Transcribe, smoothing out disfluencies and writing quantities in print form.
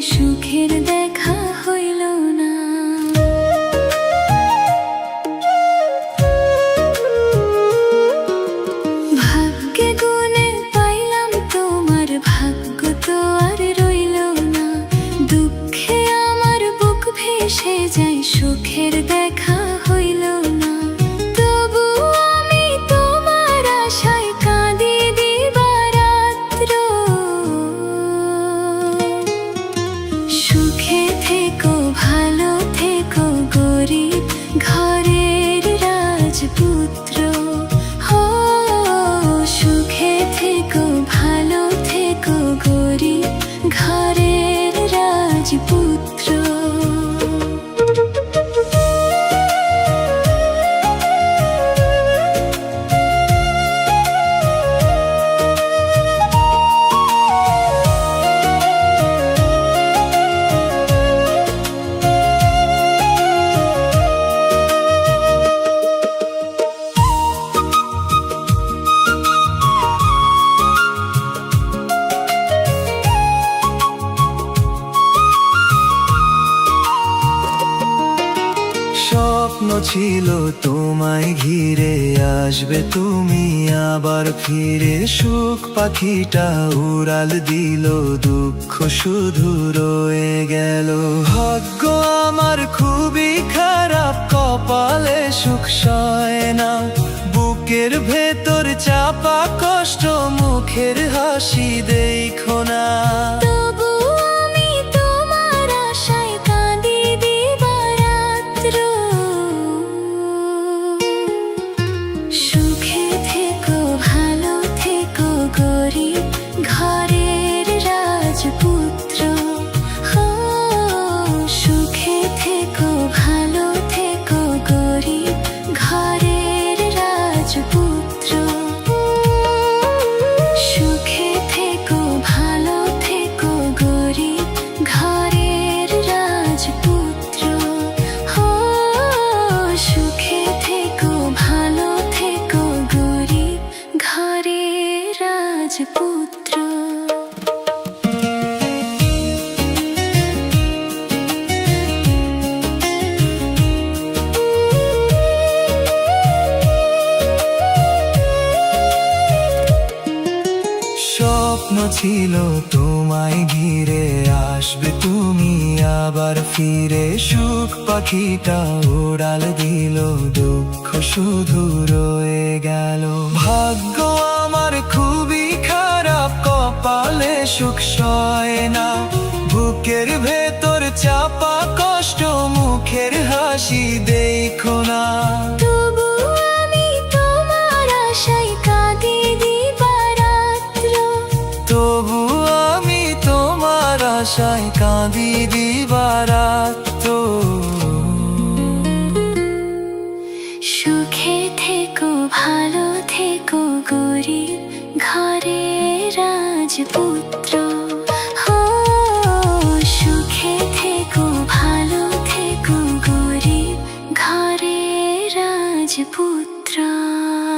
সুখের দেখা হইল না। ভাগ্যে গুণে পাইলাম তোমার, ভাগ্য তো আর রইল না। দুঃখে আমার বুক ভেসে যায়, সুখের দেখা হইল না। তবু আমি তোমার আশায় কাঁদি দিবারাত্র। সুখে থেকো, ভালো থেকো গরিব ঘরের রাজপুত্র। হো সুখে থেকো, ভালো থেকো গরিব ঘরের রাজপুত্র। স্বপ্ন ছিল তোমায় ঘিরে, আসবে তুমি আবার ফিরে। সুখ পাখিটা উড়াল দিল, দুঃখ শুধু রয়ে গেল। ভাগ্য আমার খুবই খারাপ, কপালে সুখ সয় না। বুকের ভেতর চাপা কষ্ট, মুখের হাসি দেখো না। তবু আমি তোমার আশায় কাঁদি দিবারাত্র। সুখে থেকো, ভালো থেকো গরিব ঘরের রাজপুত্র। হো সুখে থেকো, ভালো থেকো গরিব ঘরের রাজপুত্র। সুখে থেকো, ভালো থেকো গরিব ঘরের রাজপুত্র। হো সুখে থেকো, ভালো থেকো গরিব ঘরের রাজপুত্র। স্বপ্ন ছিল তোমায় ঘিরে, আসবে তুমি আবার ফিরে। সুখ পাখিটা উড়াল দিল, দুঃখ শুধু রয়ে গেল। ভাগ্য আমার খুবই খারাপ, কপালে সুখ সয় না। বুকের ভেতর চাপা কষ্ট, মুখের হাসি দেখো না। তবু আমি তোমার আশায় কাঁদি দিবারাত্র। তবু আমি তোমার আশায় কাঁদি দিবারাত্র। সুখে থেকো, ভালো থেকো গরিব ঘরের রাজপুত্র। হো সুখে থেকো, ভালো থেকো গরিব ঘরের রাজপুত্র।